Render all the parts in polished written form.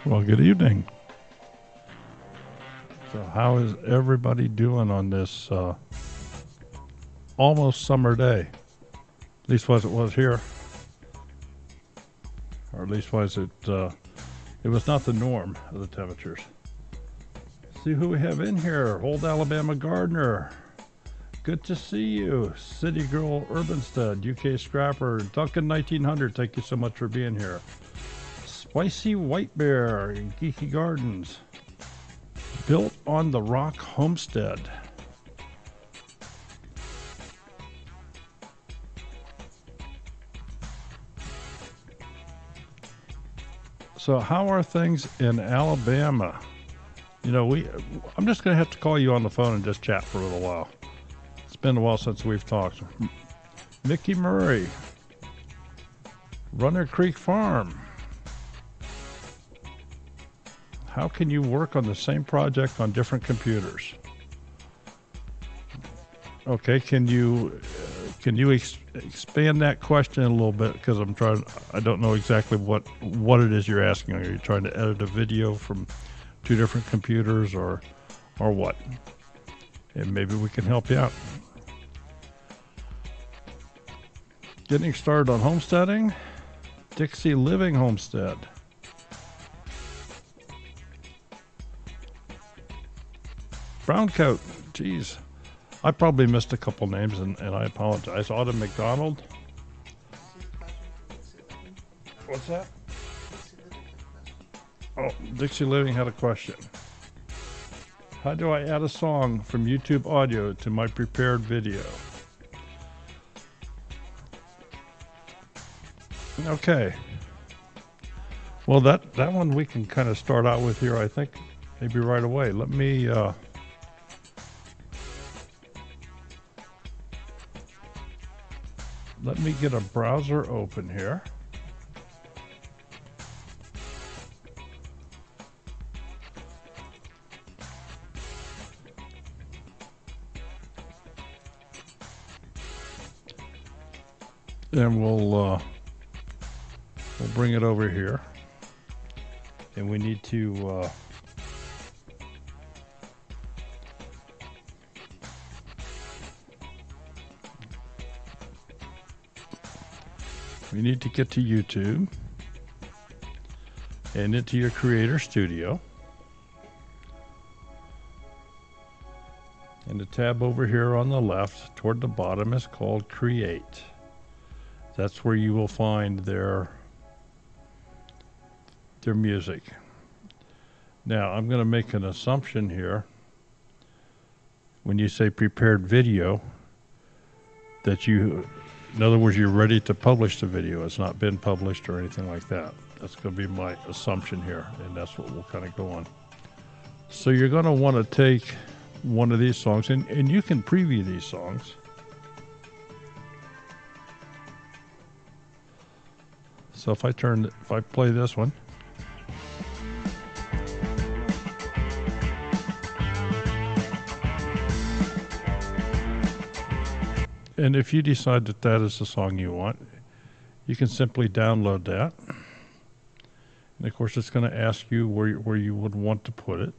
Well, good evening. So how is everybody doing on this almost summer day? At least as it was here. Or at least was it, it was not the norm of the temperatures. See who we have in here. Old Alabama Gardener. Good to see you. City Girl Urbanstead, UK Scrapper, Duncan 1900, thank you so much for being here. Spicy White Bear in Geeky Gardens. Built on the Rock Homestead. So how are things in Alabama? You know, I'm just going to have to call you on the phone and just chat for a little while. It's been a while since we've talked. Mickey Murray. Runner Creek Farm. How can you work on the same project on different computers? Okay, can you expand that question a little bit, because I don't know exactly what it is you're asking. Are you trying to edit a video from two different computers or what? And maybe we can help you out. Getting started on homesteading. Dixie Living Homestead. Brown Coat, geez. I probably missed a couple names and I apologize. Autumn McDonald. What's that? Oh, Dixie Living had a question. How do I add a song from YouTube audio to my prepared video? Okay. Well, that one we can kind of start out with here, I think, maybe right away. Let me get a browser open here. And we'll bring it over here. And we need to get to YouTube and into your Creator Studio. And the tab over here on the left toward the bottom is called Create. That's where you will find their music. Now, I'm going to make an assumption here. When you say prepared video, that in other words, you're ready to publish the video. It's not been published or anything like that. That's going to be my assumption here, and that's what we'll kind of go on. So you're going to want to take one of these songs, and you can preview these songs. So if I play this one. And if you decide that that is the song you want, you can simply download that. And of course, it's going to ask you where you would want to put it.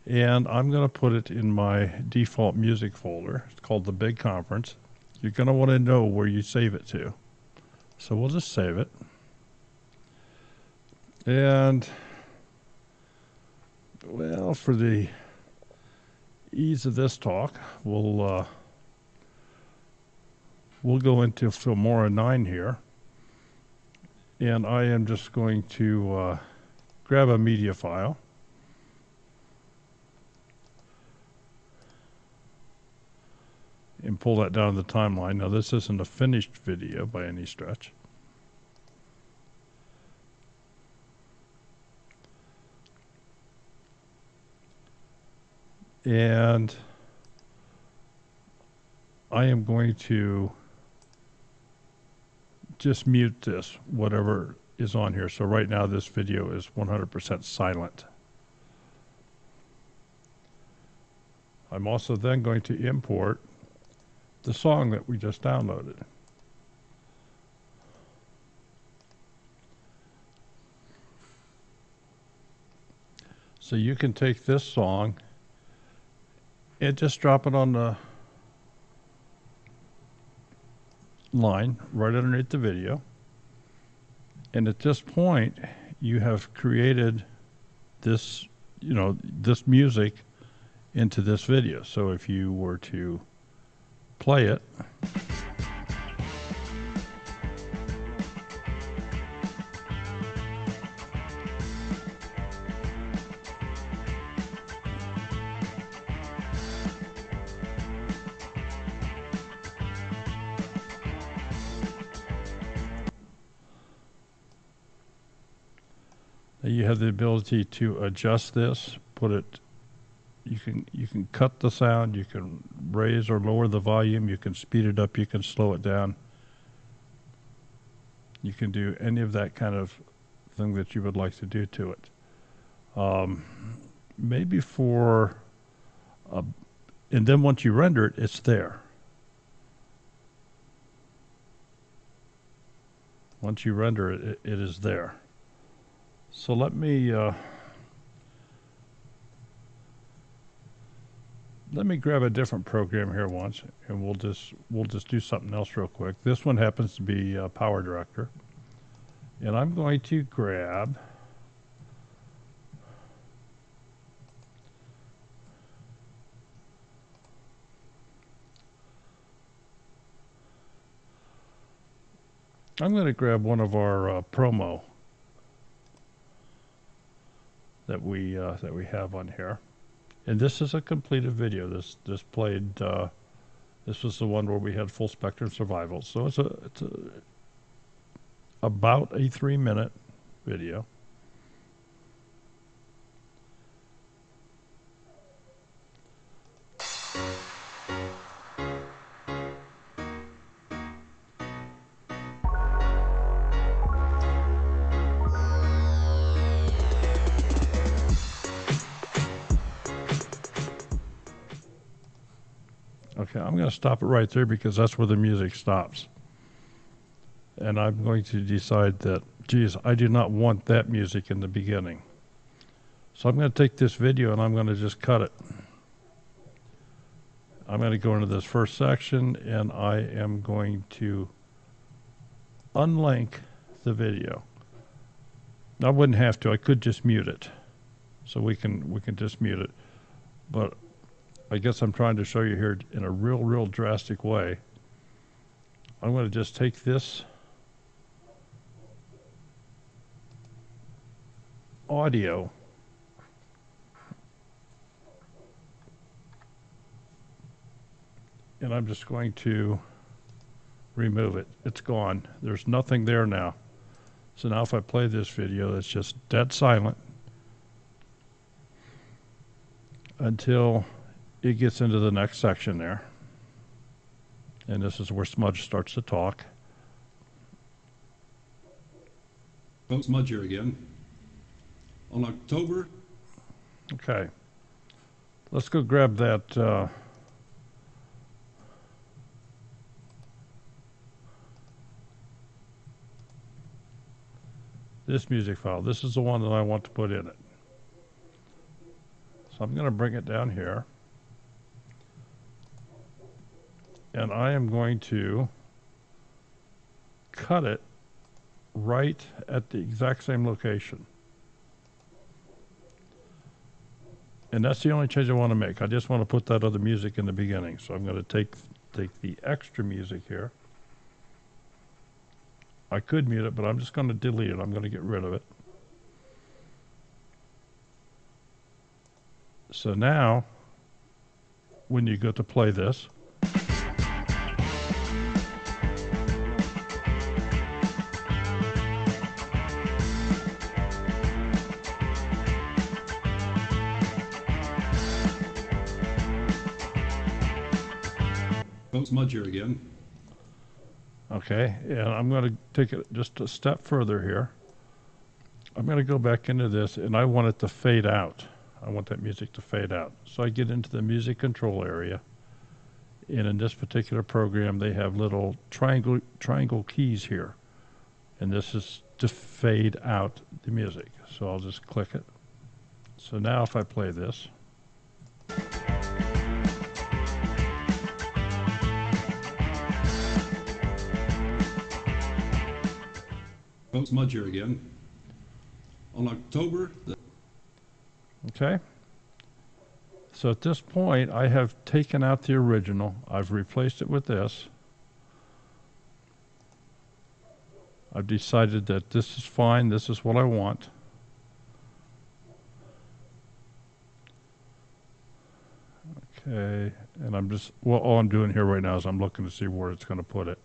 And I'm going to put it in my default music folder. It's called The Big Conference. You're going to want to know where you save it to. So we'll just save it. And, well, for the ease of this talk, we'll go into Filmora 9 here, and I am just going to grab a media file, and pull that down the timeline. Now, this isn't a finished video by any stretch. And I am going to just mute this, whatever is on here. So right now this video is 100% silent. I'm also then going to import the song that we just downloaded. So you can take this song and just drop it on the line right underneath the video. And at this point, you have created this, this music into this video. So if you were to play it, you have the ability to adjust this, put it, you can cut the sound, you can raise or lower the volume, you can speed it up, you can slow it down. You can do any of that kind of thing that you would like to do to it. Maybe for, and then once you render it, it's there. Once you render it, it is there. So let me grab a different program here once, and we'll just do something else real quick. This one happens to be Power Director, and I'm going to grab one of our promo that we have on here, and this is a completed video. This played. This was the one where we had full spectrum survival. So it's about a 3-minute video. Okay, I'm going to stop it right there because that's where the music stops. And I'm going to decide that, geez, I do not want that music in the beginning. So I'm going to take this video and I'm going to just cut it. I'm going to go into this first section and I am going to unlink the video. I wouldn't have to. I could just mute it. So we can just mute it. But I guess I'm trying to show you here in a real drastic way. I'm going to just take this audio and I'm just going to remove it. It's gone. There's nothing there now. So now if I play this video, it's just dead silent until it gets into the next section there. And this is where Smudge starts to talk. Well, Smudge here again. On October. Okay. Let's go grab that this music file. This is the one that I want to put in it. So I'm going to bring it down here. And I am going to cut it right at the exact same location. And that's the only change I want to make. I just want to put that other music in the beginning. So I'm going to take the extra music here. I could mute it, but I'm just going to delete it. I'm going to get rid of it. So now, when you go to play this, Smudge here again. okay, and I'm going to take it just a step further here. I'm going to go back into this, and I want it to fade out. I want that music to fade out. So I get into the music control area, and in this particular program, they have little triangle keys here, and this is to fade out the music. So I'll just click it, So now if I play this, Folks, Mudge here again. On October okay? So at this point, I have taken out the original. I've replaced it with this. I've decided that this is fine. This is what I want. Okay, and I'm just, well, all I'm doing here right now is I'm looking to see where it's going to put it.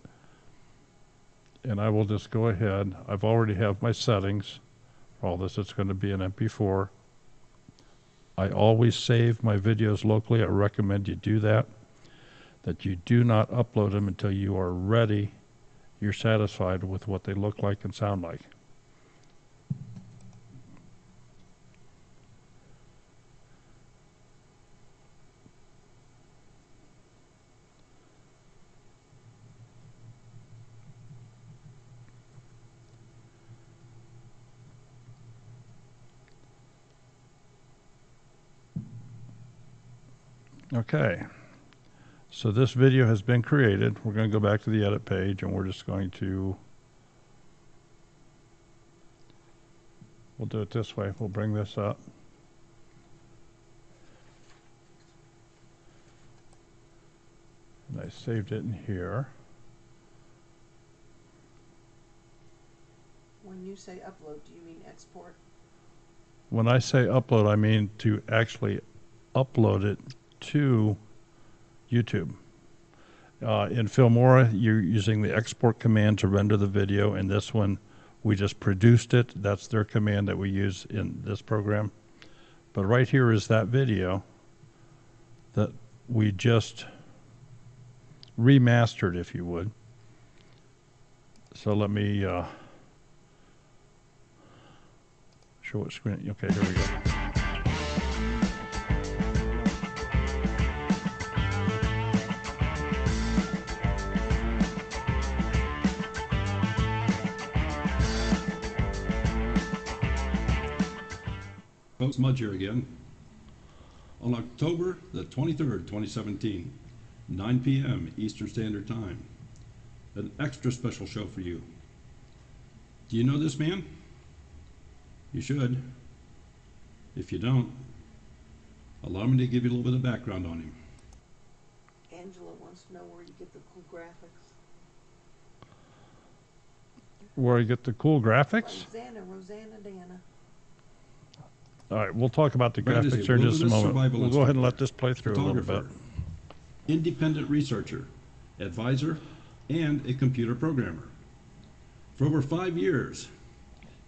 And I will just go ahead. I've already have my settings for all this. It's going to be an MP4. I always save my videos locally. I recommend you do that. That you do not upload them until you are ready, you're satisfied with what they look like and sound like. Okay, so this video has been created. We're going to go back to the edit page and we're just going to, we'll do it this way. We'll bring this up. And I saved it in here. When you say upload, do you mean export? When I say upload, I mean to actually upload it to YouTube. In Filmora, you're using the export command to render the video. In this one, we just produced it. That's their command that we use in this program. But right here is that video that we just remastered, if you would. So let me show what screen. Okay, here we go. Folks, Mudge here again. On October the 23rd, 2017, 9 p.m. Eastern Standard Time, an extra special show for you. Do you know this man? You should. If you don't, allow me to give you a little bit of background on him. Angela wants to know where you get the cool graphics. Where I get the cool graphics? Rosanna, Dana. All right, we'll talk about the Brad is graphics here in just a wilderness moment. We'll survival go ahead and let instructor, this play through a little bit. photographer, independent researcher, advisor, and a computer programmer. For over 5 years,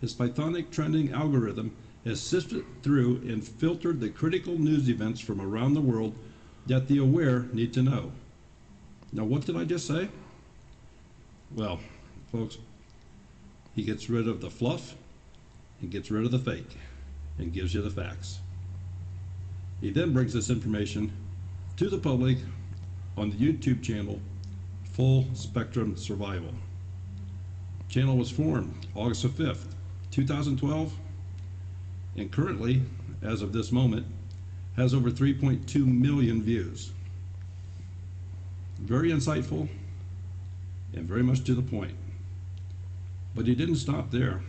his Pythonic trending algorithm has sifted through and filtered the critical news events from around the world that the aware need to know. Now, what did I just say? Well, folks, he gets rid of the fluff and gets rid of the fake and gives you the facts. He then brings this information to the public on the YouTube channel Full Spectrum Survival. Channel was formed August the 5th, 2012, and currently, as of this moment, has over 3.2 million views. Very insightful and very much to the point. But he didn't stop there.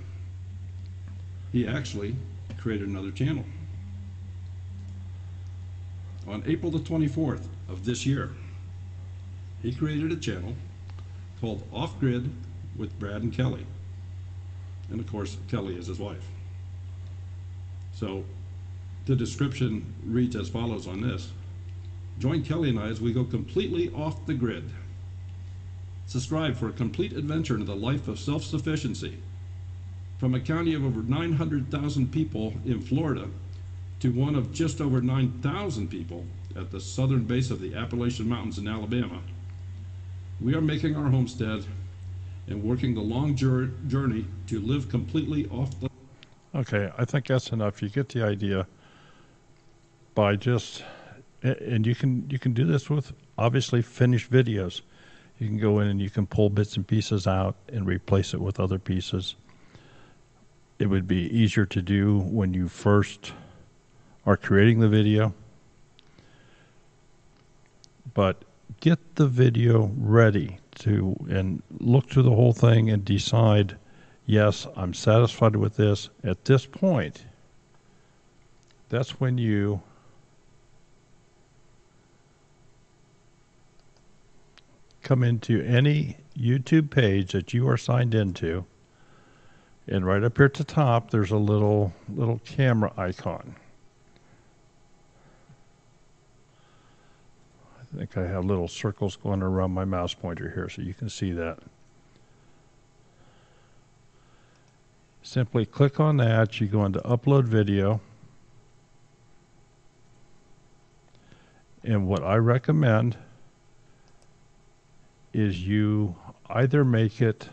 He actually created another channel. On April the 24th of this year, he created a channel called Off Grid with Brad and Kelly. And of course, Kelly is his wife. So the description reads as follows on this. Join Kelly and I as we go completely off the grid. Subscribe for a complete adventure into the life of self-sufficiency. From a county of over 900,000 people in Florida to one of just over 9,000 people at the southern base of the Appalachian Mountains in Alabama, we are making our homestead and working the long journey to live completely off the... Okay, I think that's enough. You get the idea by just, and you can do this with obviously finished videos. You can go in and you can pull bits and pieces out and replace it with other pieces. It would be easier to do when you first are creating the video. But get the video ready and look through the whole thing and decide, yes, I'm satisfied with this. At this point, that's when you come into any YouTube page that you are signed into, and right up here at the top, there's a little camera icon. I think I have little circles going around my mouse pointer here so you can see that. Simply click on that. You go into upload video. And what I recommend is you either make it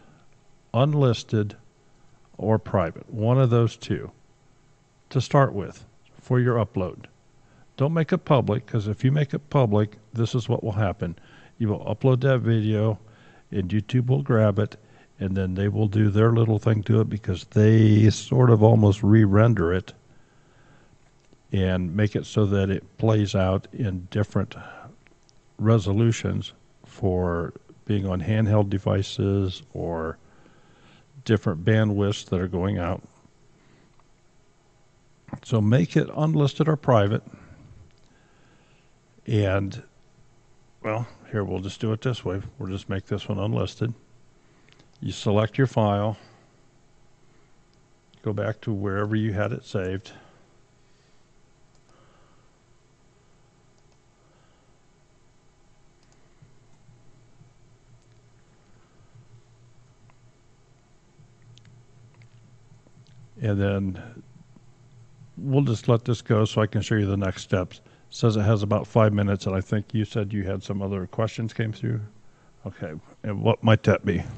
unlisted or private. One of those two to start with for your upload. Don't make it public, because if you make it public, this is what will happen. You will upload that video, and YouTube will grab it, and then they will do their little thing to it, because they sort of almost re-render it and make it so that it plays out in different resolutions for being on handheld devices or different bandwidths that are going out. So make it unlisted or private. And, well, here, we'll just do it this way. We'll just make this one unlisted. You select your file. Go back to wherever you had it saved. And then we'll just let this go so I can show you the next steps. It says it has about 5 minutes, and I think you said you had some other questions came through. Okay, and what might that be? Hold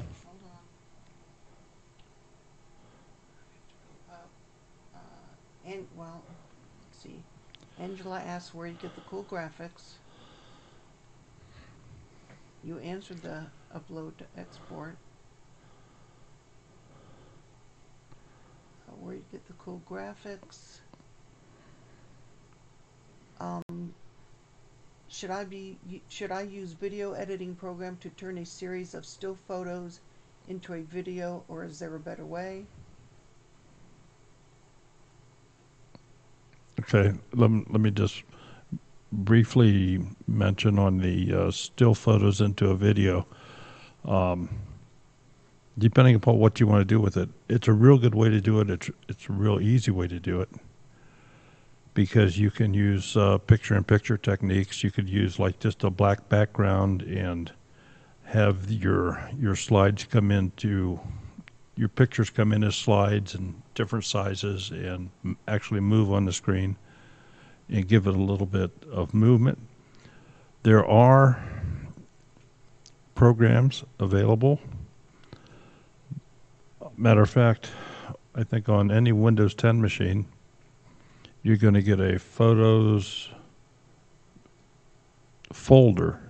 on. Well, let's see. Angela asked where you get the cool graphics. You answered the upload to export. Where you get the cool graphics. Should I use video editing program to turn a series of still photos into a video, or is there a better way? Okay, let me just briefly mention on the still photos into a video. Depending upon what you want to do with it, it's a real good way to do it. It's a real easy way to do it, because you can use picture-in-picture techniques. You could use like just a black background and have your slides come into, your pictures come in as slides in different sizes and actually move on the screen and give it a little bit of movement. There are programs available. Matter of fact, I think on any Windows 10 machine, you're going to get a Photos folder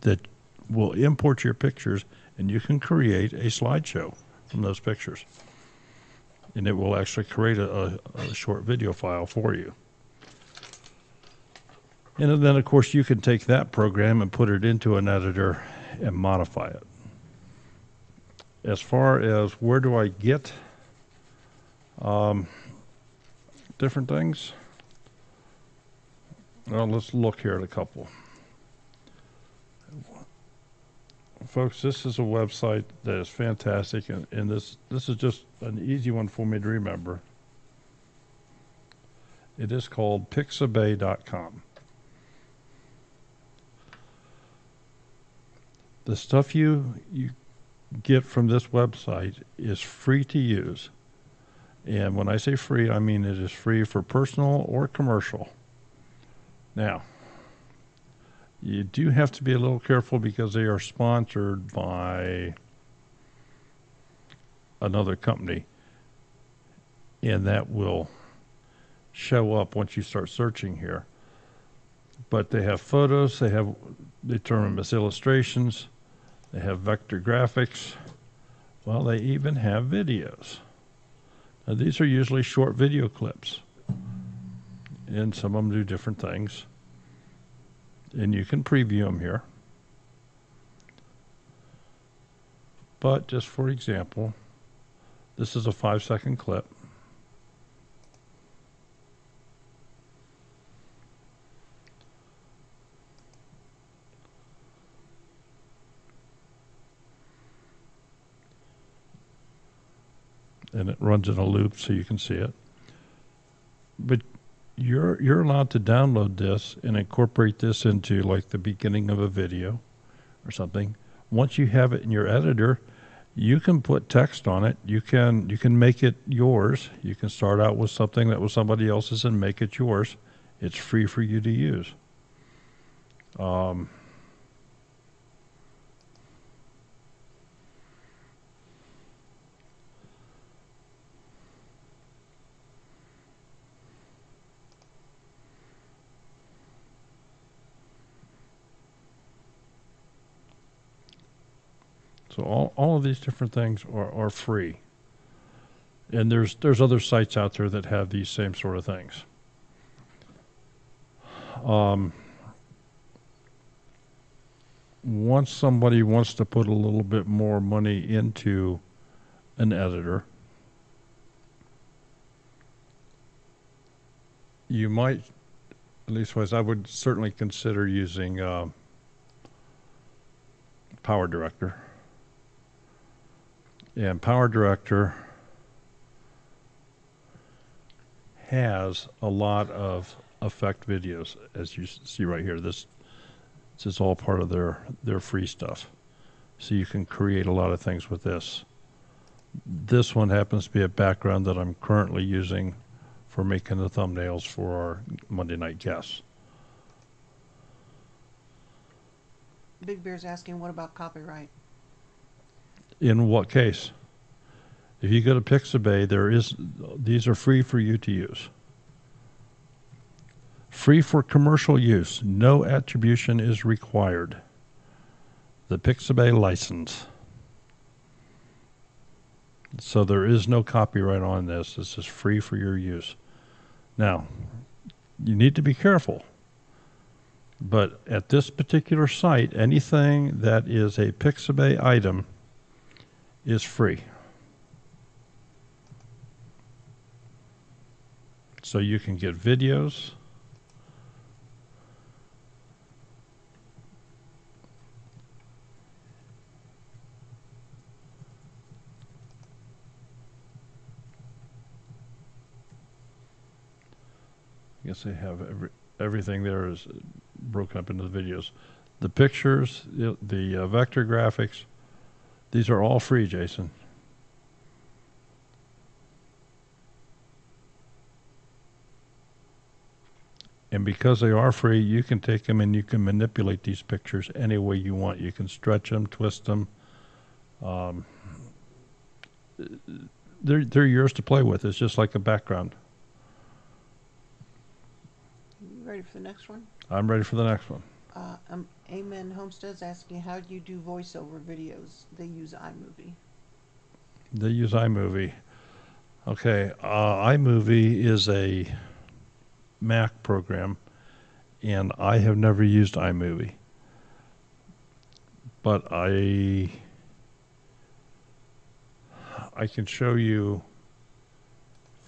that will import your pictures, and you can create a slideshow from those pictures. And it will actually create a short video file for you. And then, of course, you can take that program and put it into an editor and modify it. As far as where do I get different things, well, let's look here at a couple. Folks, this is a website that is fantastic, and this is just an easy one for me to remember. It is called pixabay.com. The stuff you get from this website is free to use. And when I say free, I mean it is free for personal or commercial. Now, you do have to be a little careful because they are sponsored by another company, and that will show up once you start searching here. But they have photos, they term them as illustrations, they have vector graphics. Well, they even have videos. Now, these are usually short video clips. and some of them do different things. And you can preview them here. But just for example, this is a 5-second clip. And it runs in a loop so you can see it. But you're allowed to download this and incorporate this into like the beginning of a video or something. Once you have it in your editor, you can put text on it. You can make it yours. You can start out with something that was somebody else's and make it yours. It's free for you to use. So all of these different things are free. And there's other sites out there that have these same sort of things. Once somebody wants to put a little bit more money into an editor, you might, at least I would certainly consider using Power Director. And Power Director has a lot of effect videos, as you see right here. This is all part of their free stuff. So you can create a lot of things with this. This one happens to be a background that I'm currently using for making the thumbnails for our Monday night guests. Big Bear's asking, what about copyright? In what case? If you go to Pixabay, these are free for you to use. Free for commercial use. No attribution is required. The Pixabay license. So there is no copyright on this. This is free for your use. Now, you need to be careful. But at this particular site, anything that is a Pixabay item is free. So you can get videos. I guess they have everything there is broken up into the videos. The pictures, the vector graphics, these are all free, Jason. And because they are free, you can take them and you can manipulate these pictures any way you want. You can stretch them, twist them. They're yours to play with. It's just like a background. You ready for the next one? I'm ready for the next one. Amen Homestead's asking, how do you do voiceover videos? They use iMovie. They use iMovie. Okay, iMovie is a Mac program, and I have never used iMovie. But I can show you,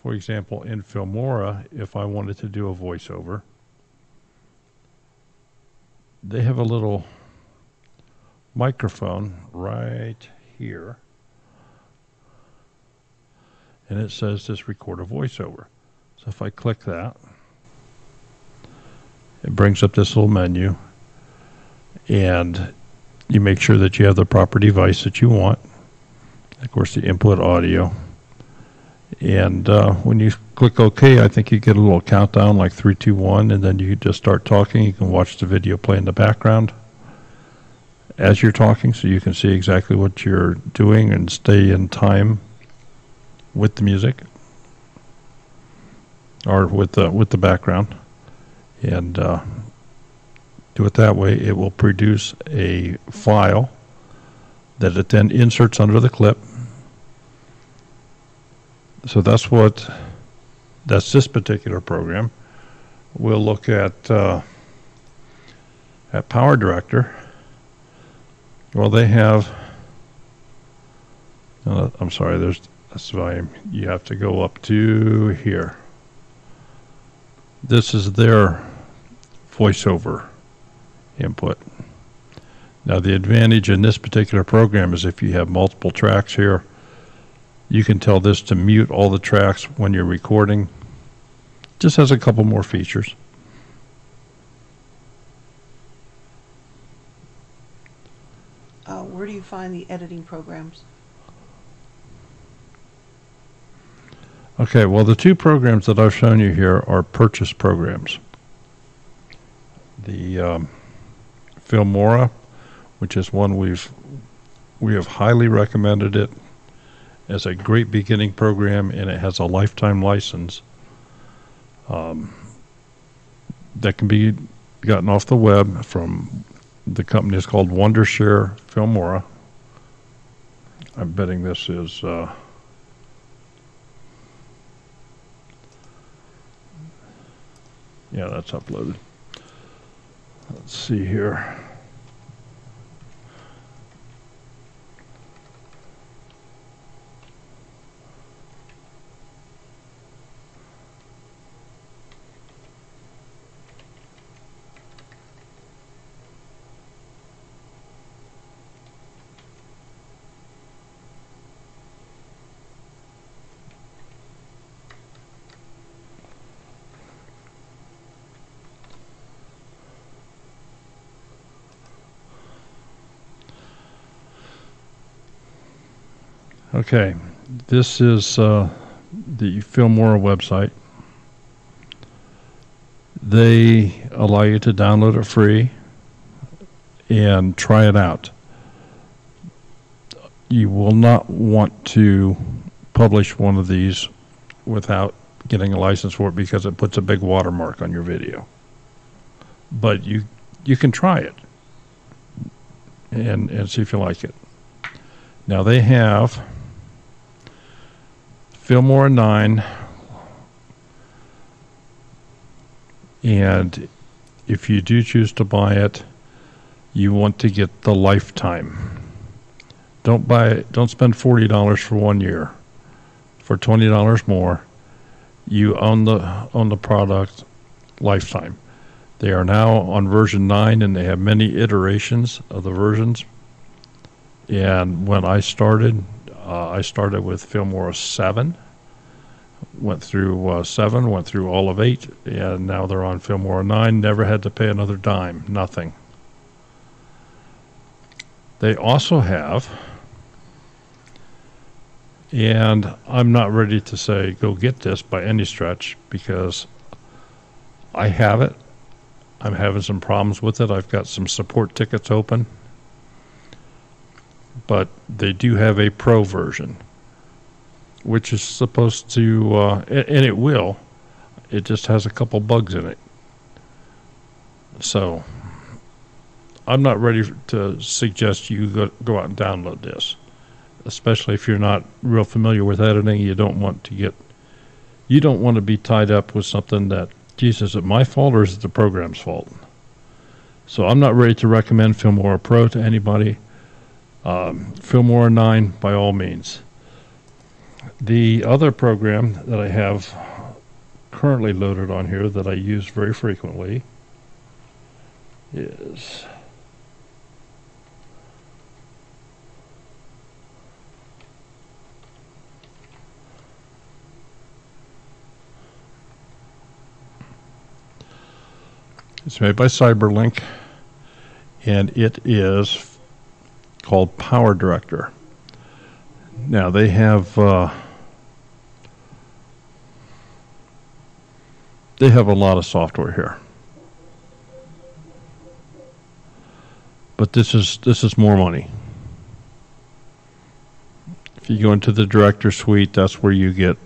for example, in Filmora, if I wanted to do a voiceover, they have a little microphone right here, and it says just record a voiceover. So if I click that, it brings up this little menu, and you make sure that you have the proper device that you want. Of course, the input audio. And when you click OK, I think you get a little countdown like 3, 2, 1, and then you just start talking. You can watch the video play in the background as you're talking, so you can see exactly what you're doing and stay in time with the music or with the background. And do it that way. It will produce a file that it then inserts under the clip. So that's this particular program. we'll look at Power Director. Well, they have, I'm sorry, that's volume. You have to go up to here. This is their voiceover input. Now, the advantage in this particular program is if you have multiple tracks here, you can tell this to mute all the tracks when you're recording. Just has a couple more features. Where do you find the editing programs? Okay, well, the two programs that I've shown you here are purchase programs. The Filmora, which is one we have highly recommended it as a great beginning program, and it has a lifetime license that can be gotten off the web from the company is called Wondershare Filmora. I'm betting this is yeah, that's uploaded. Let's see here. Okay, this is the Filmora website. They allow you to download it free and try it out. You will not want to publish one of these without getting a license for it because it puts a big watermark on your video. But you can try it and see if you like it. Now they have Filmora 9, and if you do choose to buy it, you want to get the lifetime. Don't spend $40 for 1 year. For $20 more, you own the product lifetime. They are now on version 9, and they have many iterations of the versions. And when I started with Filmora 7, went through 7, went through all of 8, and now they're on Filmora 9. Never had to pay another dime, nothing. They also have, and I'm not ready to say go get this by any stretch because I have it. I'm having some problems with it. I've got some support tickets open. But they do have a pro version, which is supposed to, and it will. It just has a couple bugs in it. So I'm not ready to suggest you go out and download this, especially if you're not real familiar with editing. You don't want to be tied up with something that, geez, is it my fault or is it the program's fault? So I'm not ready to recommend Filmora Pro to anybody. Filmora 9 by all means. The other program that I have currently loaded on here that I use very frequently is it's made by Cyberlink, and it is called Power Director. Now they have a lot of software here, but this is more money. If you go into the Director Suite, that's where you get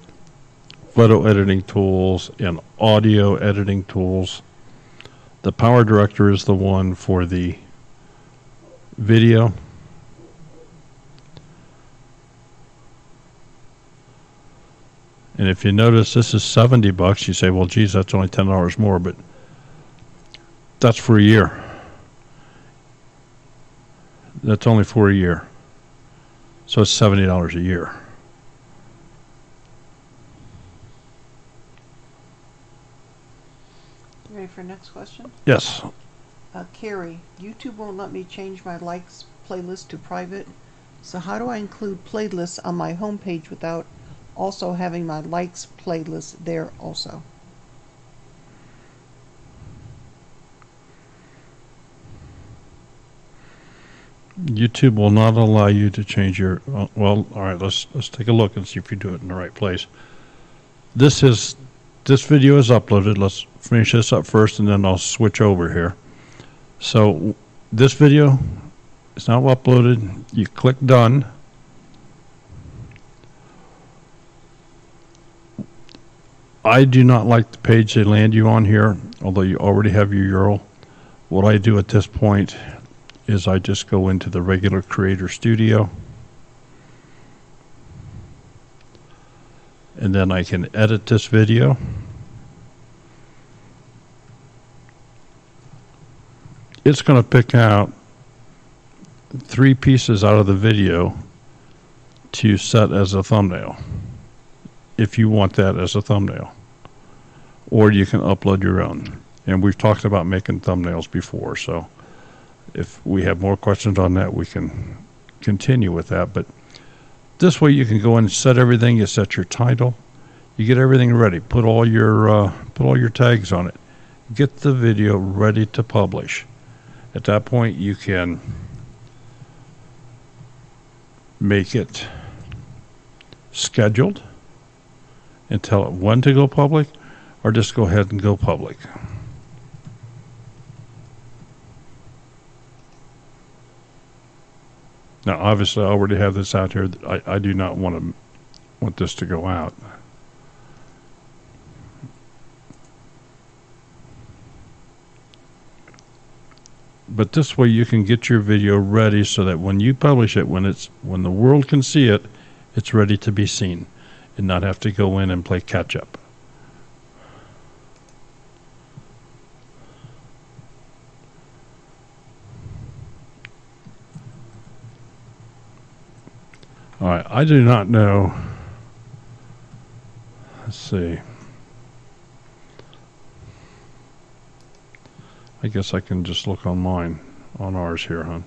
photo editing tools and audio editing tools. The Power Director is the one for the video. And if you notice this is $70, you say, well, geez, that's only $10 more, but that's for a year. That's only for a year. So it's $70 a year. Ready for next question? Yes. Carrie, YouTube won't let me change my likes playlist to private. So how do I include playlists on my homepage without also having my likes playlist there also? YouTube will not allow you to change your, well, all right, let's take a look and see if you do it in the right place. This video is uploaded. Let's finish this up first and then I'll switch over here. So this video is now uploaded. You click done. I do not like the page they land you on here, although you already have your URL. What I do at this point is I just go into the regular Creator Studio, and then I can edit this video. It's going to pick out 3 pieces out of the video to set as a thumbnail, if you want that as a thumbnail. Or you can upload your own. And we've talked about making thumbnails before, so if we have more questions on that, we can continue with that. But this way you can go in and set everything. You set your title. You get everything ready. Put all your tags on it. Get the video ready to publish. At that point, you can make it scheduled and tell it when to go public, or just go ahead and go public. Now, obviously, I already have this out here. I do not want this to go out. But this way, you can get your video ready so that when you publish it, when the world can see it, it's ready to be seen, and not have to go in and play catch up. All right, I do not know. Let's see. I guess I can just look on mine, on ours here, huh?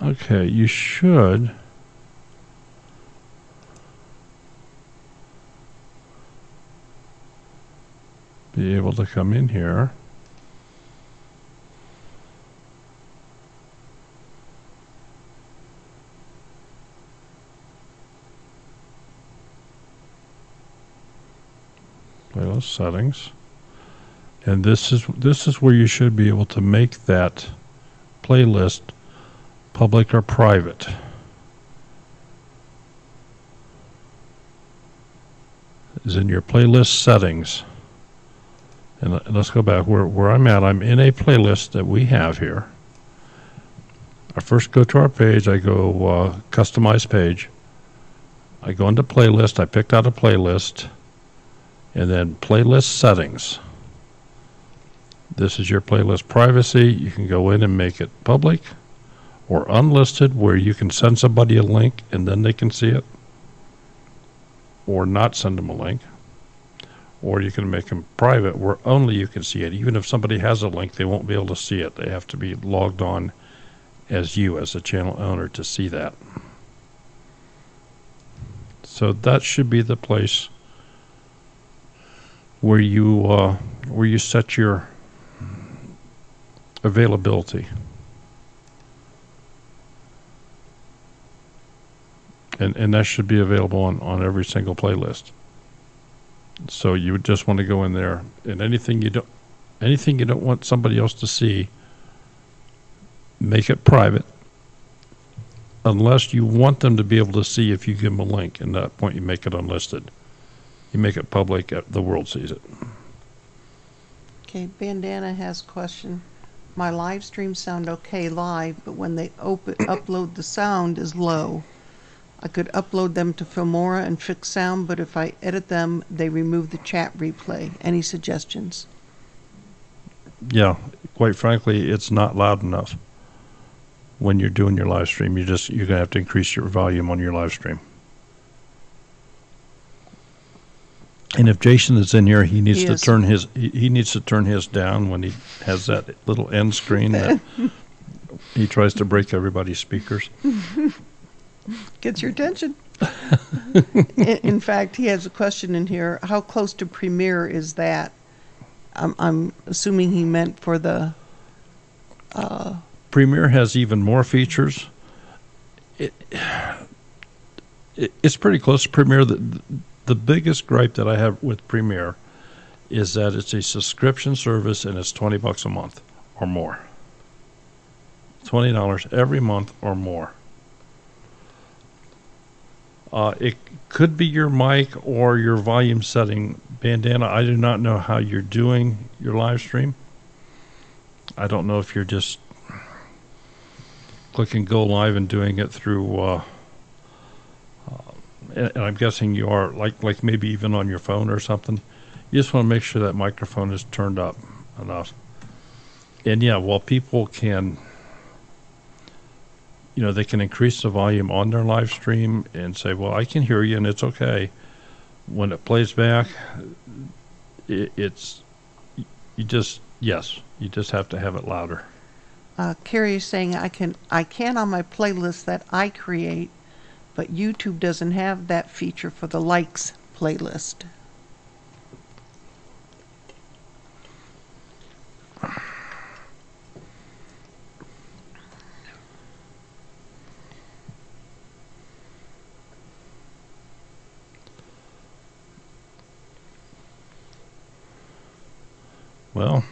Okay, you should be able to come in here. Playlist settings. And this is where you should be able to make that playlist public or private. Is in your playlist settings. And let's go back where I'm at. I'm in a playlist that we have here. I first go to our page. I go customize page. I go into playlist. I picked out a playlist. And then playlist settings. This is your playlist privacy. You can go in and make it public or unlisted, where you can send somebody a link and then they can see it, or not send them a link. Or you can make them private, where only you can see it. Even if somebody has a link, they won't be able to see it. They have to be logged on as you, as a channel owner, to see that. So that should be the place where you set your availability. And that should be available on every single playlist. So you would just want to go in there, and anything you don't, anything you don't want somebody else to see, make it private. Unless you want them to be able to see if you give them a link. And at that point, you make it unlisted. You make it public, the world sees it. Okay, Bandana has a question. My live streams sound okay live, but when they upload, the sound is low. I could upload them to Filmora and fix sound, but if I edit them, they remove the chat replay. Any suggestions? Yeah, quite frankly, it's not loud enough when you're doing your live stream. You're gonna have to increase your volume on your live stream. And if Jason is in here, he needs to turn his down when he has that little end screen that he tries to break everybody's speakers. Gets your attention. In fact, he has a question in here. How close to Premiere is that? I'm assuming he meant for the... Premiere has even more features. It's pretty close to Premiere. The biggest gripe that I have with Premiere is that it's a subscription service and it's $20 a month or more. $20 every month or more. It could be your mic or your volume setting. Bandana, I do not know how you're doing your live stream. I don't know if you're just clicking go live and doing it through and I'm guessing you are like maybe even on your phone or something. You just want to make sure that microphone is turned up enough. And yeah, while people can, they can increase the volume on their live stream and say, well, I can hear you and it's okay. When it plays back, you just have to have it louder. Carrie is saying I can on my playlist that I create, but YouTube doesn't have that feature for the likes playlist. Well,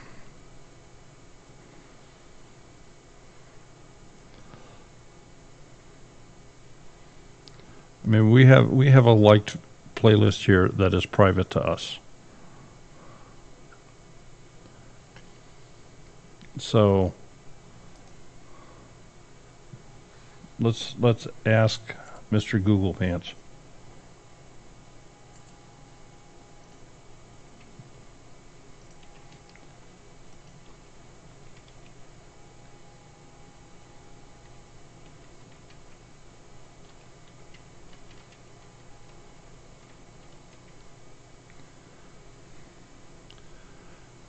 I mean, we have a liked playlist here that is private to us. So let's ask Mr. Google Pants.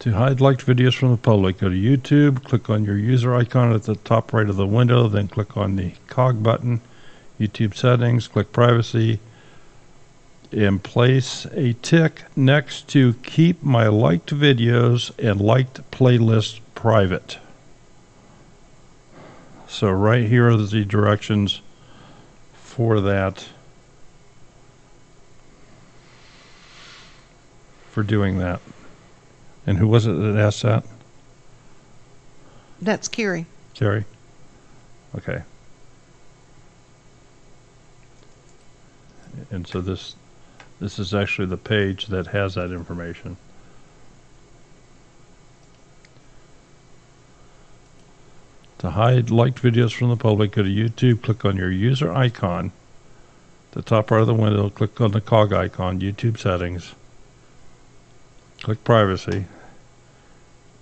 To hide liked videos from the public, go to YouTube, click on your user icon at the top right of the window, then click on the cog button, YouTube settings, click privacy, and place a tick next to keep my liked videos and liked playlists private. So right here are the directions for that, for doing that. And who was it that asked that? That's Carrie. Carrie? Okay. And so this is actually the page that has that information. To hide liked videos from the public, go to YouTube, click on your user icon. The top part of the window, click on the cog icon, YouTube settings. Click privacy,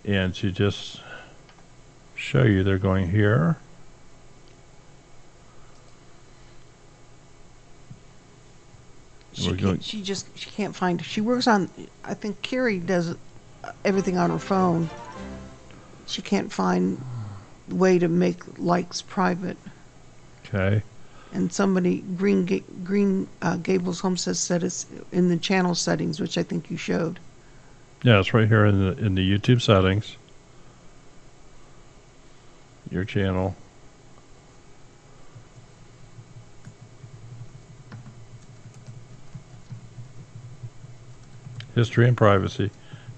and to just show you, they're going here. She can't find it. She works on, I think Carrie does everything on her phone. She can't find a way to make likes private. Okay. And somebody, Green Gables Homestead said it's in the channel settings, which I think you showed. Yeah, it's right here in the YouTube settings. Your channel. History and privacy.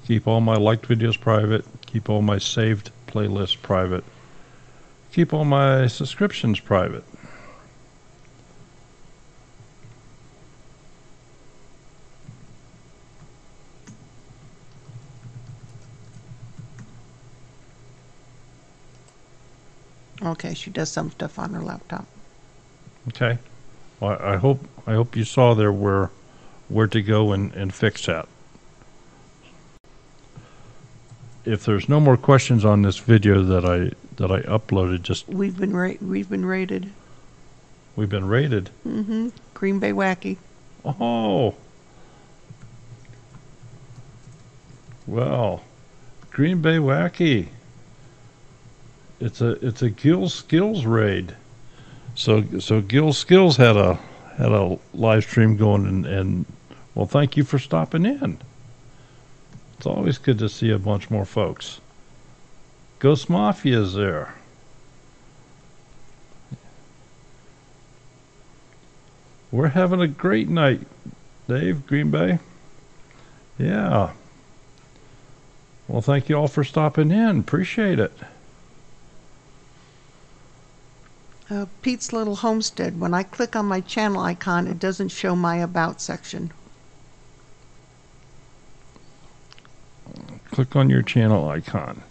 Keep all my liked videos private. Keep all my saved playlists private. Keep all my subscriptions private. Okay, she does some stuff on her laptop. Okay. Well, I hope you saw there where to go and fix that. If there's no more questions on this video that I uploaded, just We've been rated. we've been rated. Mm-hmm. Green Bay Wacky. Oh. Well, Green Bay Wacky. It's a Gil Skills raid. So Gil Skills had a live stream going, and well, thank you for stopping in. It's always good to see a bunch more folks. Ghost Mafia's there. We're having a great night, Dave, Green Bay. Yeah. Well, thank you all for stopping in. Appreciate it. Pete's Little Homestead. When I click on my channel icon, it doesn't show my About section. Click on your channel icon.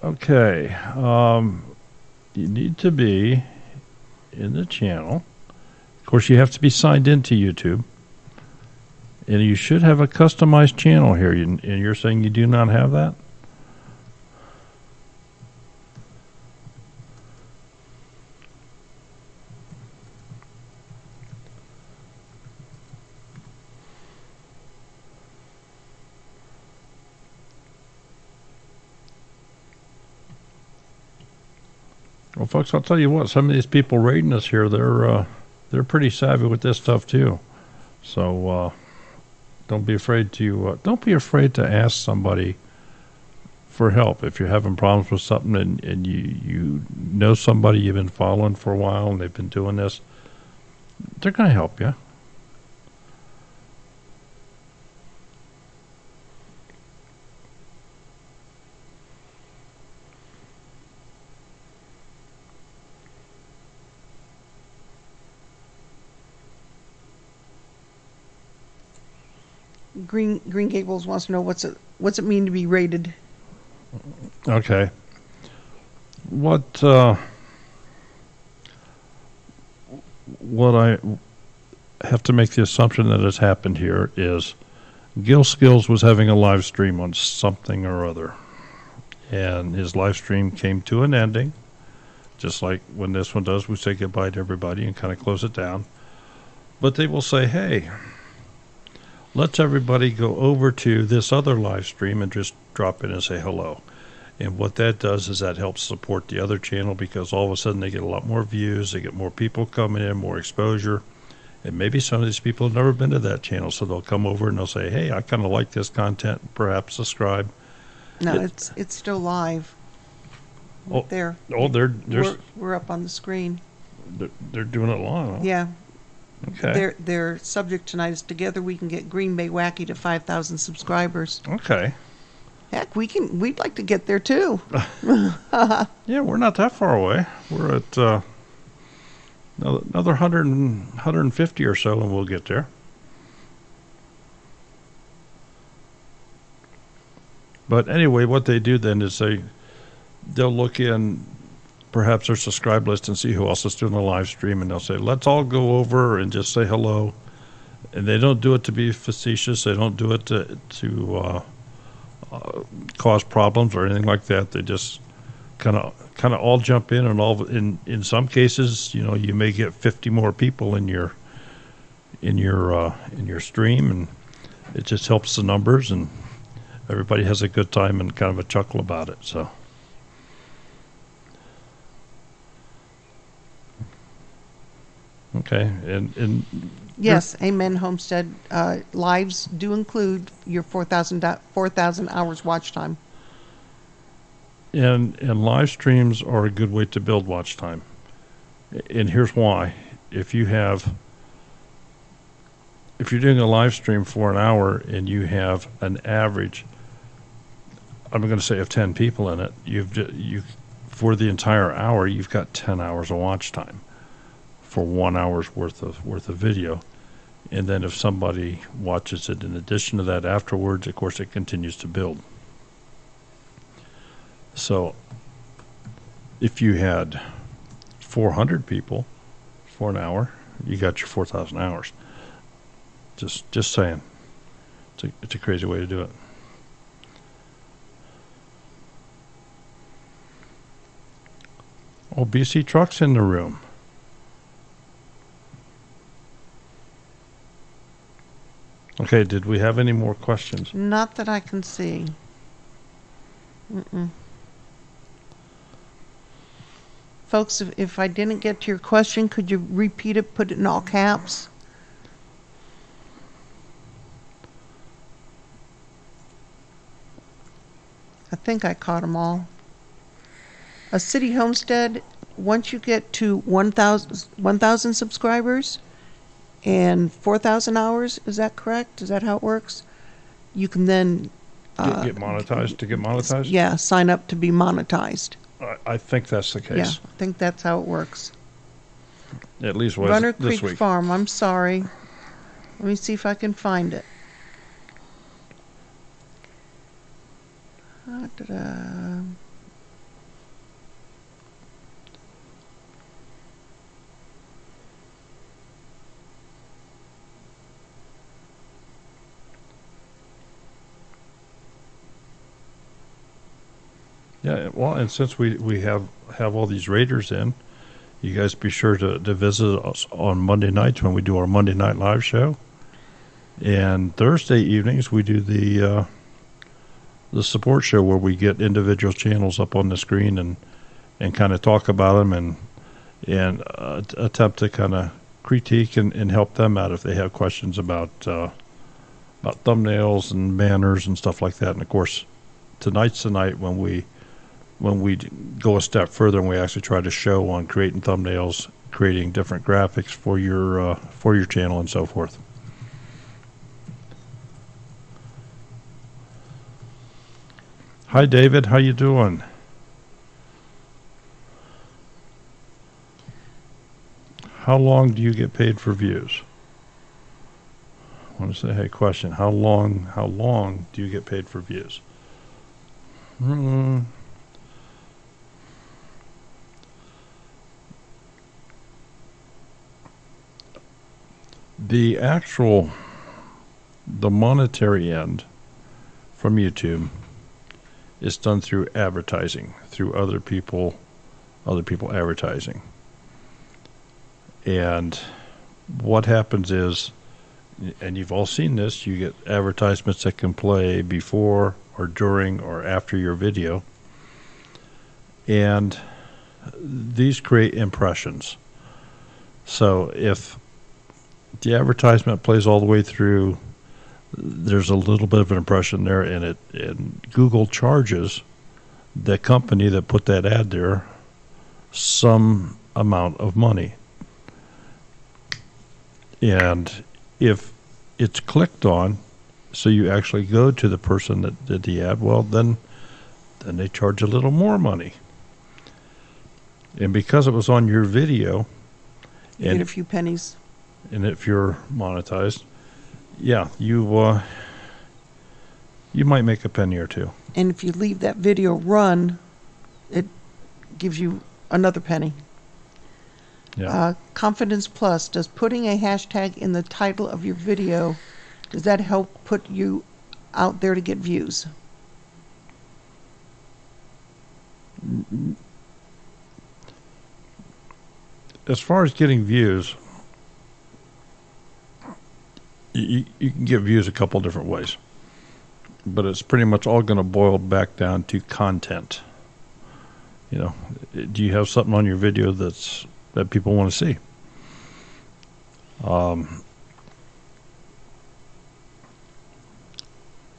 Okay. You need to be in the channel. Of course, you have to be signed into YouTube. And you should have a customized channel here. And you're saying you do not have that? Well, folks, I'll tell you what. Some of these people rating us here, they're pretty savvy with this stuff too. So don't be afraid to ask somebody for help if you're having problems with something and you know somebody you've been following for a while and they've been doing this. They're going to help you. Green Gables wants to know what's it mean to be rated. Okay. What I have to make the assumption that has happened here is Gil Skills was having a live stream on something or other, and his live stream came to an ending, just like when this one does. We say goodbye to everybody and kind of close it down, but they will say, hey, let's everybody go over to this other live stream and just drop in and say hello. And what that does is that helps support the other channel, because all of a sudden they get a lot more views, they get more people coming in, more exposure. And maybe some of these people have never been to that channel, so they'll come over and they'll say, hey, I kind of like this content, perhaps subscribe. No, it's still live. Oh, There. Oh, We're up on the screen. they're doing it live. Huh? Yeah. Okay. Their subject tonight is together we can get Green Bay Wacky to 5,000 subscribers. Okay. Heck, we'd like to get there too. Yeah, we're not that far away. We're at another 150 or so, and we'll get there. But anyway, what they do then is they'll look in perhaps their subscribe list and see who else is doing the live stream, and they'll say, let's all go over and just say hello. And they don't do it to be facetious. They don't do it to cause problems or anything like that. They just kind of all jump in, and in some cases, you may get 50 more people in your stream, and it just helps the numbers, and everybody has a good time and kind of a chuckle about it. So. Okay, and Yes, amen, Homestead. Lives do include your 4,000 hours watch time. And live streams are a good way to build watch time. And here's why. If you have if you're doing a live stream for an hour and you have an average, I'm going to say of 10 people in it, you for the entire hour, you've got 10 hours of watch time for 1 hour's worth of video. And then if somebody watches it in addition to that afterwards, of course, it continues to build. So if you had 400 people for an hour, you got your 4,000 hours. Just saying. It's a crazy way to do it. Oh, BC Truck's in the room. Okay, did we have any more questions? Not that I can see. Folks, if I didn't get to your question, could you repeat it, put it in all caps? I think I caught them all. A city homestead, once you get to 1,000 subscribers and 4,000 hours, is that correct? Is that how it works? You can then... get monetized to get monetized? Yeah, sign up to be monetized. I think that's the case. Yeah, I think that's how it works. At least was Runner this Creek week. Farm, I'm sorry. Let me see if I can find it. Da-da. Yeah, well, and since we have all these raiders in, you guys be sure to visit us on Monday nights when we do our Monday night live show. And Thursday evenings we do the support show where we get individual channels up on the screen and kind of talk about them and attempt to kind of critique and help them out if they have questions about thumbnails and banners and stuff like that. And of course, tonight's the night when we go a step further and we actually try to show on creating thumbnails, creating different graphics for your channel and so forth. Hi David, how you doing? How long do you get paid for views? I want to say, hey, question. How long do you get paid for views? The monetary end from YouTube is done through advertising, through other people advertising. And what happens is, and you've all seen this, you get advertisements that can play before or during or after your video. And these create impressions. So if the advertisement plays all the way through, there's a little bit of an impression there, and Google charges the company that put that ad there some amount of money. And if it's clicked on, so you actually go to the person that did the ad, well, then they charge a little more money. And because it was on your video, You get a few pennies. And if you're monetized, yeah, you might make a penny or two. And if you leave that video run, it gives you another penny. Yeah. Confidence Plus, does putting a hashtag in the title of your video, does that help put you out there to get views? As far as getting views, you can get views a couple different ways, but it's pretty much all going to boil back down to content. You know, do you have something on your video that people want to see?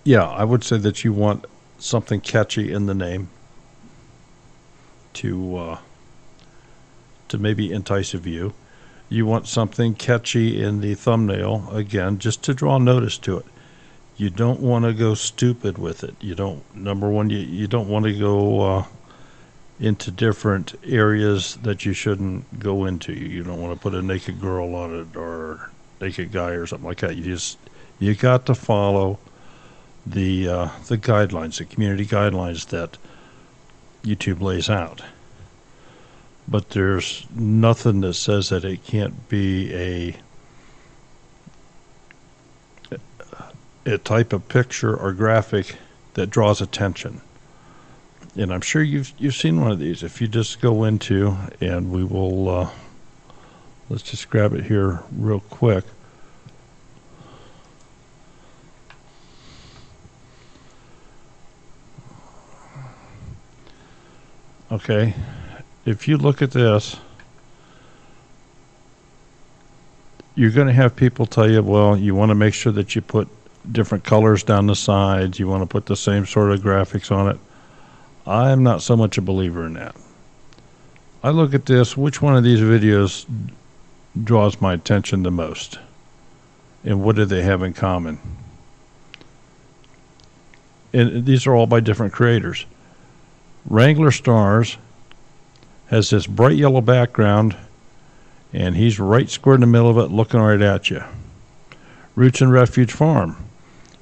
Yeah, I would say that you want something catchy in the name to maybe entice a view. You want something catchy in the thumbnail, again, just to draw notice to it. You don't want to go stupid with it. You don't, number one, you don't want to go into different areas that you shouldn't go into. You don't want to put a naked girl on it or naked guy or something like that. You got to follow the guidelines, the community guidelines that YouTube lays out. But there's nothing that says that it can't be a type of picture or graphic that draws attention. And I'm sure you've seen one of these. If you just go into, and we will, let's just grab it here real quick. Okay, if you look at this, you're going to have people tell you, well, you want to make sure that you put different colors down the sides. You want to put the same sort of graphics on it. I'm not so much a believer in that. I look at this, which one of these videos draws my attention the most? And what do they have in common? And these are all by different creators. Wrangler Stars has this bright yellow background, and he's right square in the middle of it looking right at you. Roots and Refuge Farm.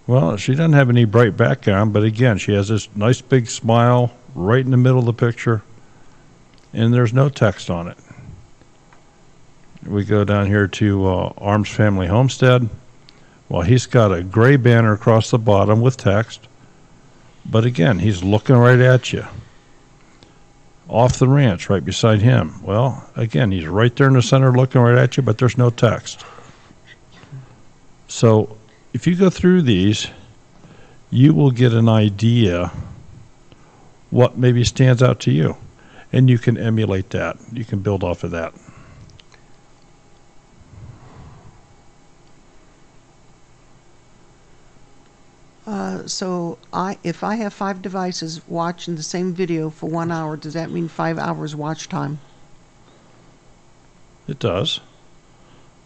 Well, she doesn't have any bright background, but again, she has this nice big smile right in the middle of the picture, and there's no text on it. We go down here to Arms Family Homestead. Well, he's got a gray banner across the bottom with text, but again, he's looking right at you. Off the Ranch, right beside him. Well, again, he's right there in the center looking right at you, but there's no text. So if you go through these, you will get an idea what maybe stands out to you, and you can emulate that. You can build off of that. So if I have 5 devices watching the same video for 1 hour, does that mean 5 hours watch time? It does.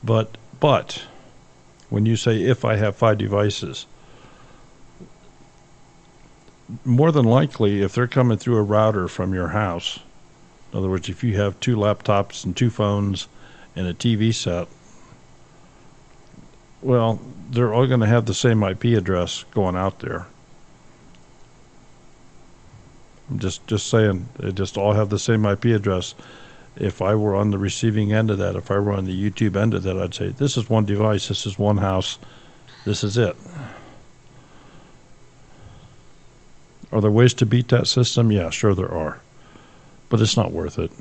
But when you say if I have 5 devices, more than likely if they're coming through a router from your house, in other words, if you have 2 laptops and 2 phones and a TV set, well, they're all going to have the same IP address going out there. I'm just saying, they just all have the same IP address. If I were on the receiving end of that, if I were on the YouTube end of that, I'd say, this is one device, this is one house, this is it. Are there ways to beat that system? Yeah, sure there are. But it's not worth it.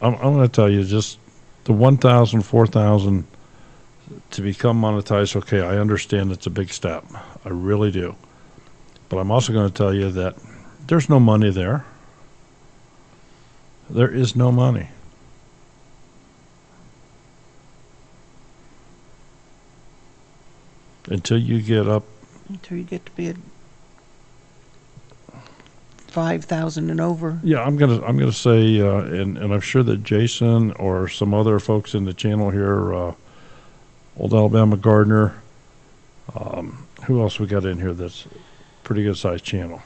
I'm going to tell you, just the 1,000, 4,000 to become monetized, okay, I understand it's a big step. I really do. But I'm also going to tell you that there's no money there. There is no money. Until you get to be at 5,000 and over. Yeah, I'm gonna say, and I'm sure that Jason or some other folks in the channel here, Old Alabama Gardener, who else we got in here that's a pretty good sized channel?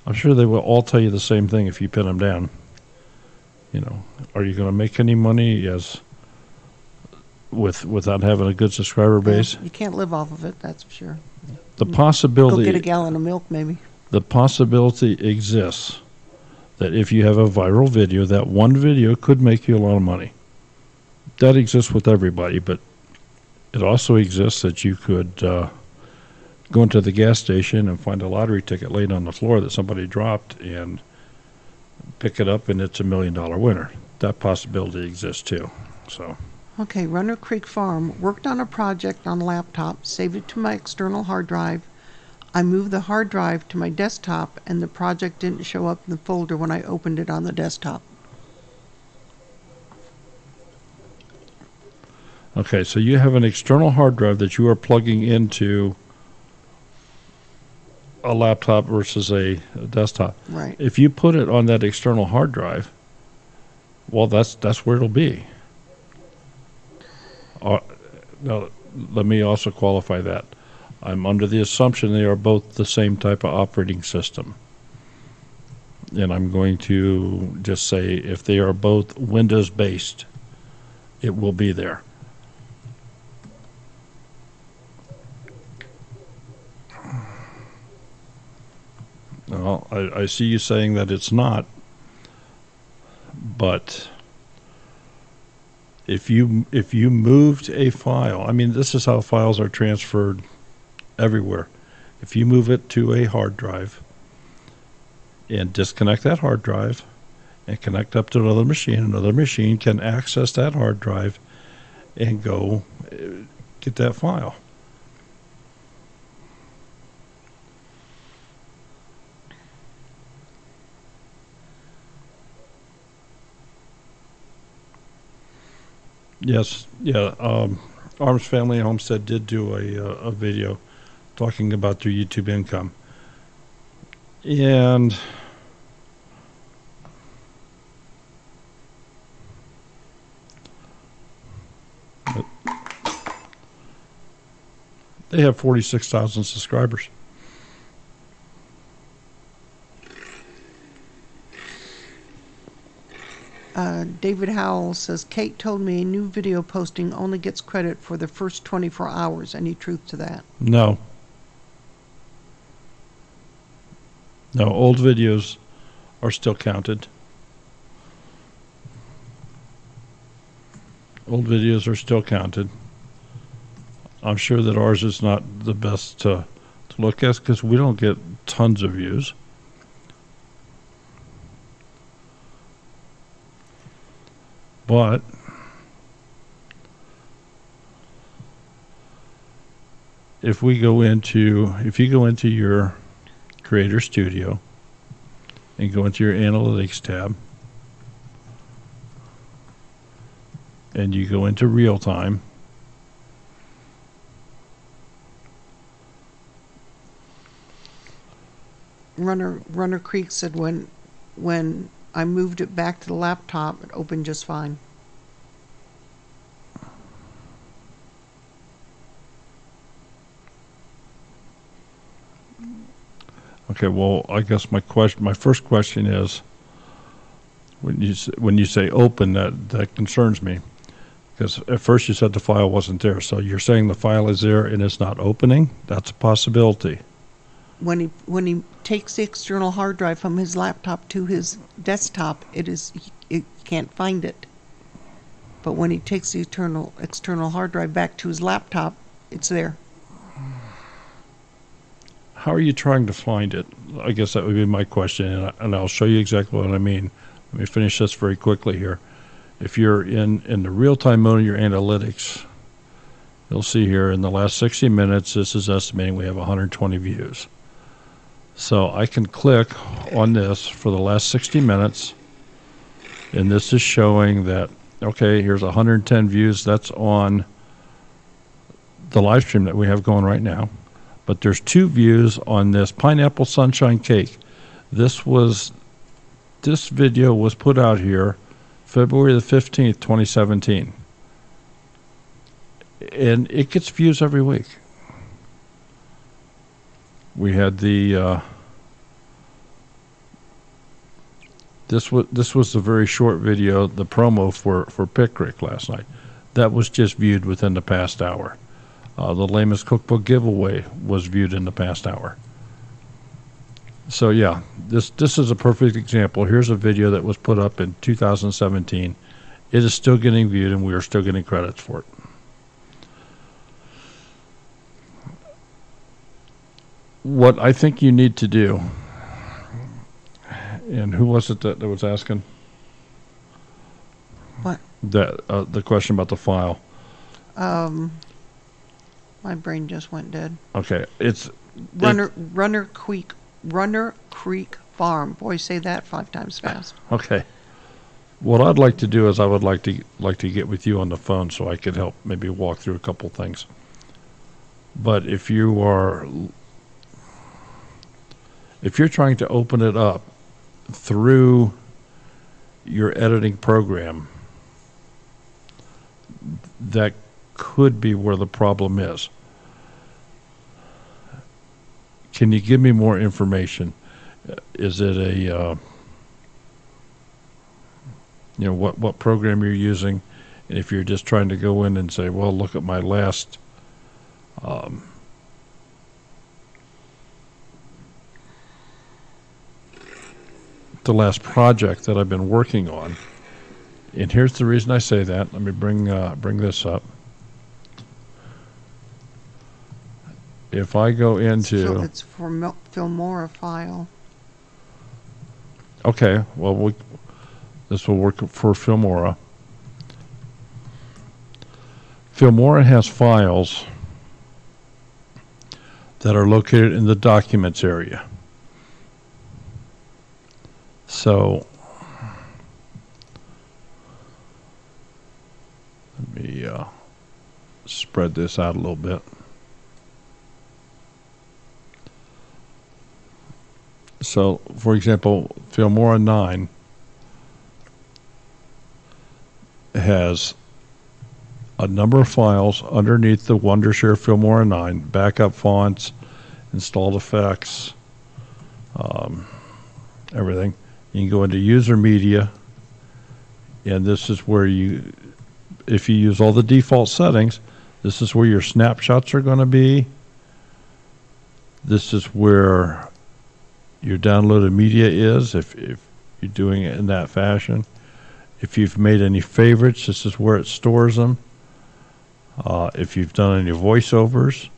I'm sure they will all tell you the same thing if you pin them down. You know, are you going to make any money without having a good subscriber base? You can't live off of it, that's for sure. The possibility. Go get a gallon of milk, maybe. The possibility exists that if you have a viral video, that one video could make you a lot of money. That exists with everybody, but it also exists that you could go into the gas station and find a lottery ticket laid on the floor that somebody dropped and pick it up, and it's $1 million winner. That possibility exists too. So. Okay, Runner Creek Farm. Worked on a project on a laptop, saved it to my external hard drive. I moved the hard drive to my desktop, and the project didn't show up in the folder when I opened it on the desktop. Okay, so you have an external hard drive that you are plugging into a laptop versus a desktop. Right. If you put it on that external hard drive, Well, that's where it'll be. Now, let me also qualify that. I'm under the assumption they are both the same type of operating system. And I'm going to just say if they are both Windows-based, it will be there. Well, I see you saying that it's not, but if you moved a file, I mean, this is how files are transferred everywhere. If you move it to a hard drive and disconnect that hard drive and connect up to another machine can access that hard drive and go get that file. Yes, yeah. Arms Family and Homestead did do a video talking about their YouTube income. And they have 46,000 subscribers. David Howell says, Kate told me a new video posting only gets credit for the first 24 hours. Any truth to that? No. No, old videos are still counted. Old videos are still counted. I'm sure that ours is not the best to look at because we don't get tons of views. But if you go into your Creator Studio and go into your Analytics tab and you go into Real Time, Runner Creek said when I moved it back to the laptop, it opened just fine. Okay, well, I guess my first question is, when you say open, that concerns me, because at first you said the file wasn't there. So you're saying the file is there and it's not opening? That's a possibility. When he takes the external hard drive from his laptop to his desktop, it can't find it. But when he takes the external hard drive back to his laptop, it's there. How are you trying to find it? I guess that would be my question, and I'll show you exactly what I mean. Let me finish this very quickly here. If you're in the real-time mode of your analytics, you'll see here in the last 60 minutes, this is estimating we have 120 views. So I can click on this for the last 60 minutes, and this is showing that, okay, here's 110 views. That's on the live stream that we have going right now. But there's 2 views on this Pineapple Sunshine Cake. This video was put out here February the 15th, 2017. And it gets views every week. We had the this was a very short video, the promo for Pickrick last night. That was just viewed within the past hour. The lamest cookbook giveaway was viewed in the past hour. So yeah, this is a perfect example. Here's a video that was put up in 2017. It is still getting viewed, and we are still getting credits for it. What I think you need to do, and who was it that was asking? What? The question about the file. My brain just went dead. Okay, it's Runner Creek Farm. Boy, say that 5 times fast. Okay. What I'd like to do is I would like to get with you on the phone so I could help maybe walk through a couple things. But if you're trying to open it up through your editing program, that could be where the problem is. Can you give me more information? Is it a, what program you're using? And if you're just trying to go in and say, well, look at my last the last project that I've been working on. And here's the reason I say that. Let me bring this up. If I go into... It's for Filmora file. Okay, well, this will work for Filmora. Filmora has files that are located in the Documents area. So, let me spread this out a little bit. So, for example, Filmora 9 has a number of files underneath the Wondershare Filmora 9, backup fonts, installed effects, everything. You can go into user media, and this is where you, if you use all the default settings, this is where your snapshots are going to be. This is where your downloaded media is, if you're doing it in that fashion. If you've made any favorites, this is where it stores them. If you've done any voiceovers,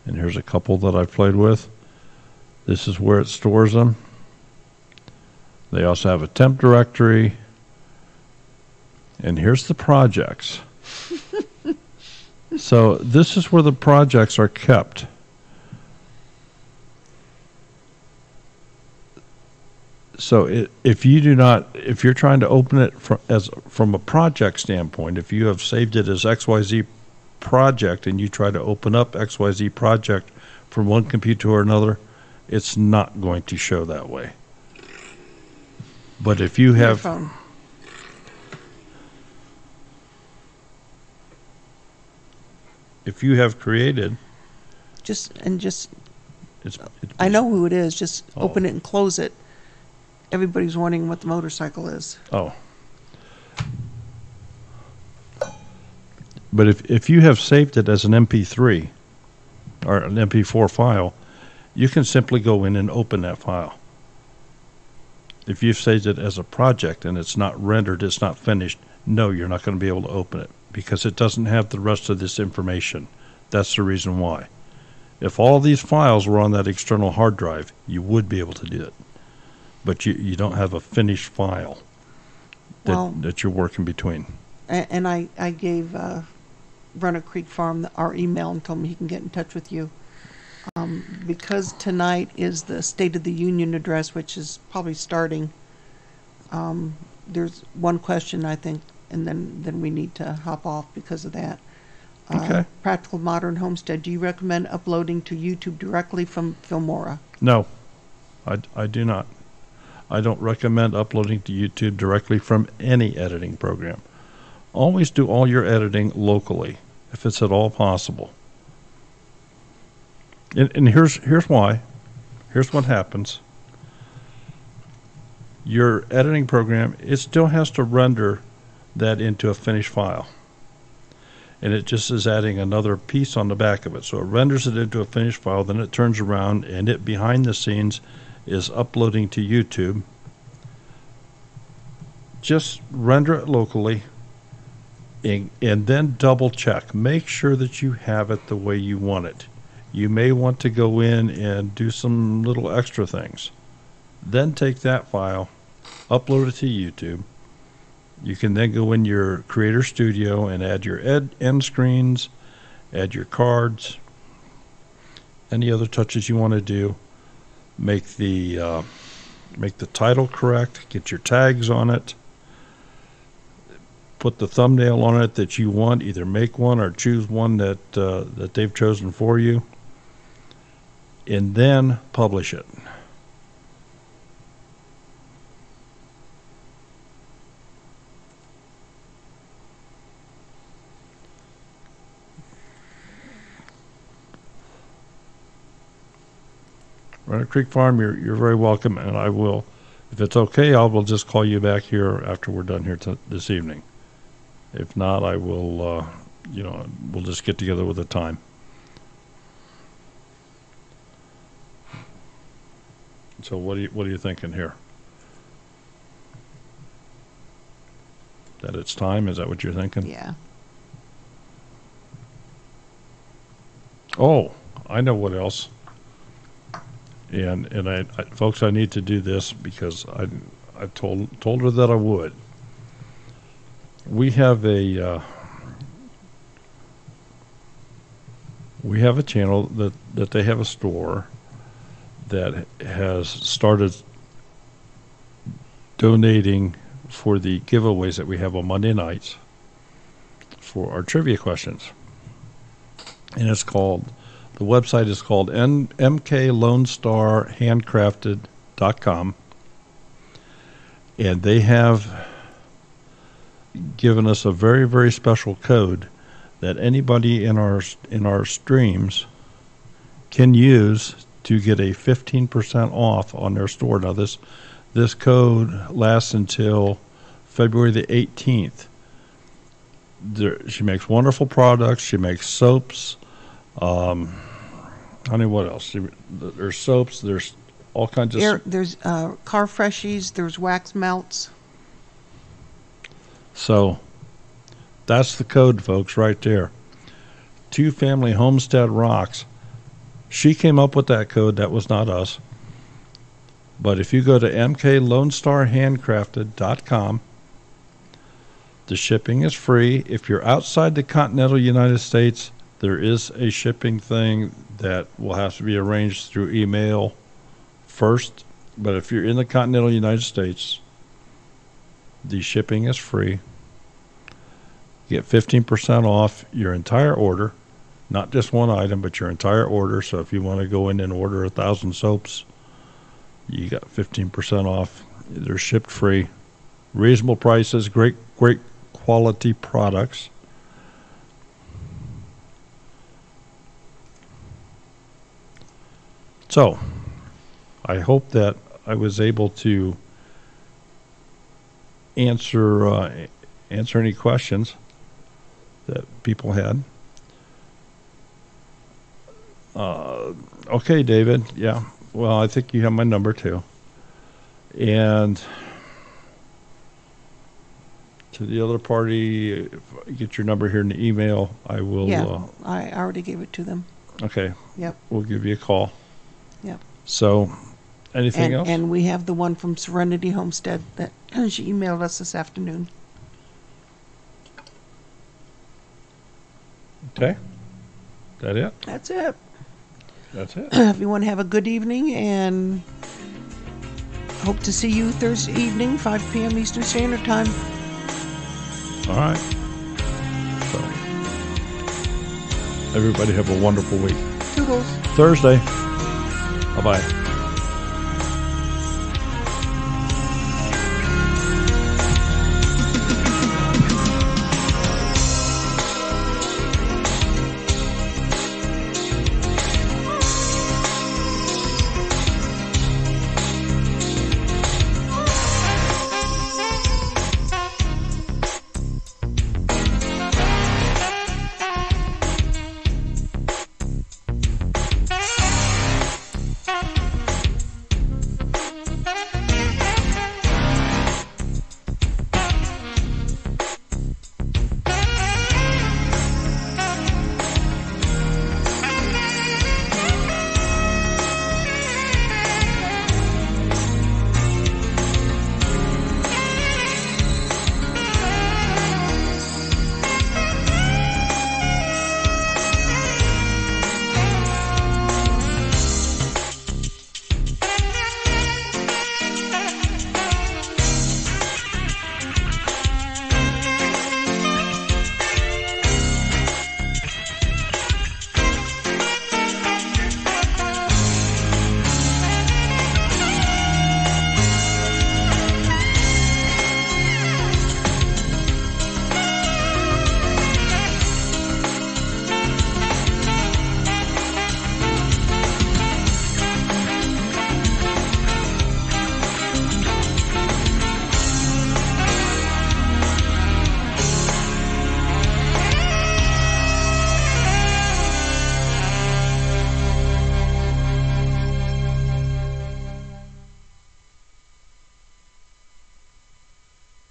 and here's a couple that I've played with, this is where it stores them. They also have a temp directory. And here's the projects. So this is where the projects are kept. So if you're trying to open it from a project standpoint, if you have saved it as XYZ project and you try to open up XYZ project from one computer or another, it's not going to show that way. But if you have... If you have created... I know who it is. Just open it and close it. Everybody's wondering what the motorcycle is. Oh. But if you have saved it as an MP3 or an MP4 file, you can simply go in and open that file. If you've saved it as a project and it's not rendered, it's not finished, no, you're not going to be able to open it because it doesn't have the rest of this information. That's the reason why. If all these files were on that external hard drive, you would be able to do it. But you don't have a finished file that you're working between. And I gave Runner Creek Farm our email and told him he can get in touch with you. Because tonight is the State of the Union address, which is probably starting. There's one question, I think, and then we need to hop off because of that. Okay. Practical Modern Homestead, do you recommend uploading to YouTube directly from Filmora? No, I do not. I don't recommend uploading to YouTube directly from any editing program. Always do all your editing locally, if it's at all possible. And here's why. Here's what happens. Your editing program, it still has to render that into a finished file. And it just is adding another piece on the back of it. So it renders it into a finished file, then it turns around and it behind the scenes is uploading to YouTube. Just render it locally and then double check. Make sure that you have it the way you want it. You may want to go in and do some little extra things. Then take that file, upload it to YouTube. You can then go in your Creator Studio and add your end screens, add your cards, any other touches you want to do. Make the title correct, get your tags on it, put the thumbnail on it that you want, either make one or choose one that they've chosen for you, and then publish it. Runner Creek Farm, you're very welcome, and I will, if it's okay, I will just call you back here after we're done here this evening. If not, I will, we'll just get together with a time. So what are you thinking here? That it's time? Is that what you're thinking? Yeah. Oh, I know what else. And I folks, I need to do this because I told her that I would. We have a channel that they have a store that has started donating for the giveaways that we have on Monday nights for our trivia questions. And the website is called mklonestarhandcrafted.com. And they have given us a very, very special code that anybody in our streams can use to get a 15% off on their store. Now this code lasts until February the 18th. She makes wonderful products. She makes soaps. Honey, what else? There's soaps. There's all kinds of... There's car freshies. There's wax melts. So that's the code, folks, right there. Two Family Homestead Rocks. She came up with that code. That was not us. But if you go to mklonestarhandcrafted.com, the shipping is free. If you're outside the continental United States, there is a shipping thing that will have to be arranged through email first. But if you're in the continental United States, the shipping is free. You get 15% off your entire order. Not just one item, but your entire order. So if you want to go in and order 1,000 soaps, you got 15% off. They're shipped free. Reasonable prices, great quality products. So, I hope that I was able to answer any questions that people had. Okay, David. Yeah. Well, I think you have my number too. And to the other party, if I get your number here in the email, I will. Yeah, I already gave it to them. Okay. Yep. We'll give you a call. Yep. So, anything else? And we have the one from Serenity Homestead that she emailed us this afternoon. Okay. That it? That's it. That's it. Everyone have a good evening, and hope to see you Thursday evening, 5 p.m. Eastern Standard Time. All right. So, everybody have a wonderful week. Toodles. Thursday. Bye-bye.